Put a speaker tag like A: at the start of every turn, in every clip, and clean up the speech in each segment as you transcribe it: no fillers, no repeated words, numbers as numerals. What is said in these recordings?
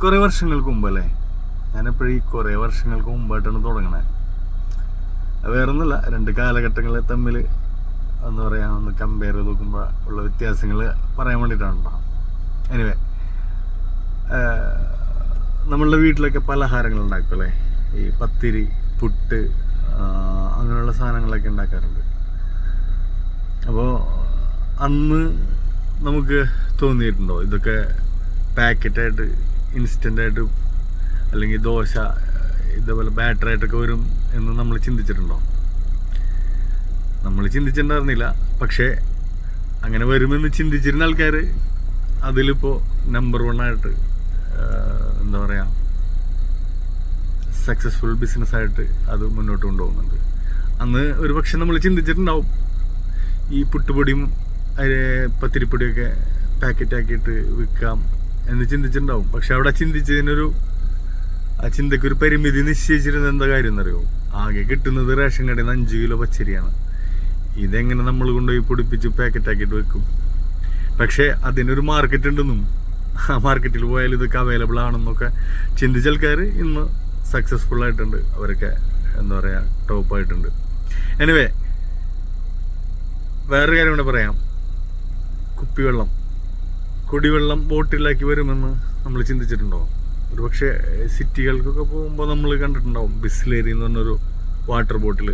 A: കുറേ വർഷങ്ങൾക്ക് മുമ്പല്ലേ, ഞാനെപ്പോഴും ഈ കുറേ വർഷങ്ങൾക്ക് മുമ്പായിട്ടാണ് തുടങ്ങണേ. വേറൊന്നുമില്ല, രണ്ട് കാലഘട്ടങ്ങളെ തമ്മിൽ എന്താ പറയുക, ഒന്ന് കമ്പയർ ചെയ്ത് നോക്കുമ്പോൾ ഉള്ള വ്യത്യാസങ്ങൾ പറയാൻ വേണ്ടിയിട്ടാണ് കേട്ടോ. എനിവേ, നമ്മളുടെ വീട്ടിലൊക്കെ പലഹാരങ്ങൾ ഉണ്ടാക്കുമല്ലേ, ഈ പത്തിരി, പുട്ട്, അങ്ങനെയുള്ള സാധനങ്ങളൊക്കെ ഉണ്ടാക്കാറുണ്ട്. അപ്പോൾ അന്ന് നമുക്ക് തോന്നിയിട്ടുണ്ടോ ഇതൊക്കെ പാക്കറ്റായിട്ട് ഇൻസ്റ്റൻ്റായിട്ട് അല്ലെങ്കിൽ ദോശ ഇതേപോലെ ബാറ്ററായിട്ടൊക്കെ വരും എന്ന് നമ്മൾ ചിന്തിച്ചിട്ടുണ്ടോ? നമ്മൾ ചിന്തിച്ചിട്ടുണ്ടായിരുന്നില്ല. പക്ഷേ അങ്ങനെ വരുമെന്ന് ചിന്തിച്ചിരുന്ന ആൾക്കാർ അതിലിപ്പോൾ നമ്പർ 1 ആയിട്ട് എന്താ പറയുക, സക്സസ്ഫുൾ ബിസിനസ്സായിട്ട് അത് മുന്നോട്ട് കൊണ്ടുപോകുന്നുണ്ട്. അന്ന് ഒരു പക്ഷെ നമ്മൾ ചിന്തിച്ചിട്ടുണ്ടാവും ഈ പുട്ടുപൊടിയും പത്തിരിപ്പൊടിയൊക്കെ പാക്കറ്റാക്കിയിട്ട് വിൽക്കാം എന്ന് ചിന്തിച്ചിട്ടുണ്ടാവും. പക്ഷെ അവിടെ ആ ചിന്തയ്ക്കൊരു പരിമിതി നിശ്ചയിച്ചിരുന്നത് എന്താ കാര്യം എന്നറിയോ? ആകെ കിട്ടുന്നത് റേഷൻ കടയിൽ നിന്ന് 5 കിലോ പച്ചരിയാണ്. ഇതെങ്ങനെ നമ്മൾ കൊണ്ടുപോയി പൊടിപ്പിച്ച് പാക്കറ്റാക്കിയിട്ട് വെക്കും? പക്ഷേ അതിനൊരു മാർക്കറ്റ് ഉണ്ടെന്നും ആ മാർക്കറ്റിൽ പോയാൽ ഇതൊക്കെ അവൈലബിൾ ആണെന്നൊക്കെ ചിന്തിച്ച ആൾക്കാർ ഇന്ന് സക്സസ്ഫുൾ ആയിട്ടുണ്ട്. അവരൊക്കെ എന്താ പറയുക, ടോപ്പായിട്ടുണ്ട്. എനിവേ, വേറൊരു കാര്യം കൂടെ പറയാം. കുടിവെള്ളം ബോട്ടിലാക്കി വരുമെന്ന് നമ്മൾ ചിന്തിച്ചിട്ടുണ്ടോ? ഒരു പക്ഷേ സിറ്റികൾക്കൊക്കെ പോകുമ്പോൾ നമ്മൾ കണ്ടിട്ടുണ്ടാവും ബിസ്ലേരി എന്ന് പറഞ്ഞൊരു വാട്ടർ ബോട്ടിൽ.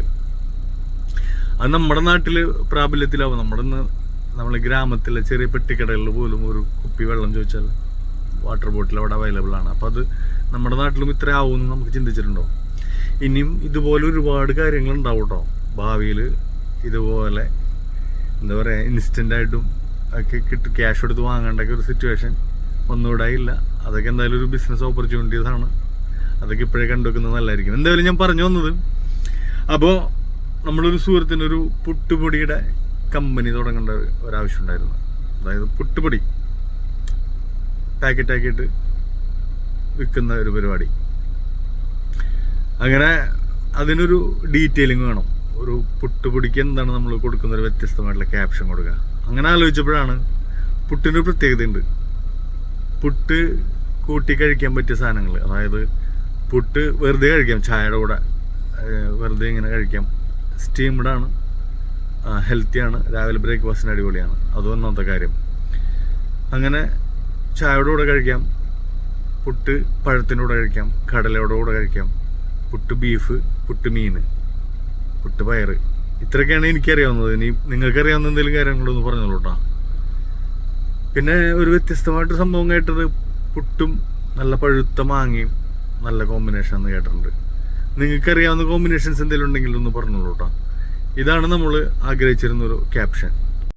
A: അത് നമ്മുടെ നാട്ടിൽ പ്രാബല്യത്തിലാവും. നമ്മളെ ഗ്രാമത്തിലെ ചെറിയ പെട്ടിക്കടകളിൽ പോലും ഒരു കുപ്പി വെള്ളം ചോദിച്ചാൽ വാട്ടർ ബോട്ടിൽ അവിടെ അവൈലബിൾ ആണ്. അപ്പോൾ അത് നമ്മുടെ നാട്ടിലും ഇത്ര ആവുമെന്ന് നമുക്ക് ചിന്തിച്ചിട്ടുണ്ടോ? ഇനിയും ഇതുപോലെ ഒരുപാട് കാര്യങ്ങൾ ഉണ്ടാവും കേട്ടോ ഭാവിയിൽ. ഇതുപോലെ എന്താ പറയുക, ഇൻസ്റ്റൻ്റായിട്ടും ഒക്കെ ക്യാഷ് കൊടുത്ത് വാങ്ങേണ്ടൊക്കെ ഒരു സിറ്റുവേഷൻ ഒന്നുകൂടെ ഇല്ല. അതൊക്കെ എന്തായാലും ഒരു ബിസിനസ് ഓപ്പർച്യൂണിറ്റീസാണ്. അതൊക്കെ ഇപ്പോഴേ കണ്ടുവെക്കുന്നത് നല്ലതായിരിക്കും. എന്തായാലും ഞാൻ പറഞ്ഞു വന്നത്, അപ്പോൾ നമ്മളൊരു സുഹൃത്തിനൊരു പുട്ടുപൊടിയുടെ കമ്പനി തുടങ്ങേണ്ട ഒരാവശ്യം ഉണ്ടായിരുന്നു. അതായത് പുട്ടുപൊടി പാക്കറ്റാക്കിയിട്ട് വിൽക്കുന്ന ഒരു പരിപാടി. അങ്ങനെ അതിനൊരു ഡീറ്റെയിലിംഗ് വേണം. ഒരു പുട്ടുപൊടിക്ക് എന്താണ് നമ്മൾ കൊടുക്കുന്ന ഒരു വ്യത്യസ്തമായിട്ടുള്ള ക്യാപ്ഷൻ കൊടുക്കുക. അങ്ങനെ ആലോചിച്ചപ്പോഴാണ് പുട്ടിനൊരു പ്രത്യേകതയുണ്ട്. പുട്ട് കൂട്ടി കഴിക്കാൻ പറ്റിയ സാധനങ്ങൾ, അതായത് പുട്ട് വെറുതെ കഴിക്കാം, ചായയുടെ കൂടെ വെറുതെ ഇങ്ങനെ കഴിക്കാം. സ്റ്റീംഡാണ്, ഹെൽത്തിയാണ്, രാവിലെ ബ്രേക്ക്ഫാസ്റ്റിന് അടിപൊളിയാണ്. അത് ഒന്നാമത്തെ കാര്യം. അങ്ങനെ ചായയുടെ കൂടെ കഴിക്കാം, പുട്ട് പഴത്തിൻ്റെ കൂടെ കഴിക്കാം, കടലയുടെ കൂടെ കഴിക്കാം, പുട്ട് ബീഫ്, പുട്ട് മീൻ, പുട്ട് പയറ്. ഇത്രയൊക്കെയാണ് എനിക്കറിയാവുന്നത്. ഇനി നിങ്ങൾക്കറിയാവുന്ന എന്തെങ്കിലും കാര്യങ്ങളൊന്ന് പറഞ്ഞോളൂ കേട്ടോ. പിന്നെ ഒരു വ്യത്യസ്തമായിട്ട് സംഭവം കേട്ടത്, പുട്ടും നല്ല പഴുത്ത മാങ്ങയും നല്ല കോമ്പിനേഷൻ എന്ന് കേട്ടിട്ടുണ്ട്. നിങ്ങൾക്കറിയാവുന്ന കോമ്പിനേഷൻസ് എന്തെങ്കിലും ഉണ്ടെങ്കിൽ ഒന്ന് പറഞ്ഞോളൂ കേട്ടോ. ഇതാണ് നമ്മൾ ആഗ്രഹിച്ചിരുന്നൊരു ക്യാപ്ഷൻ.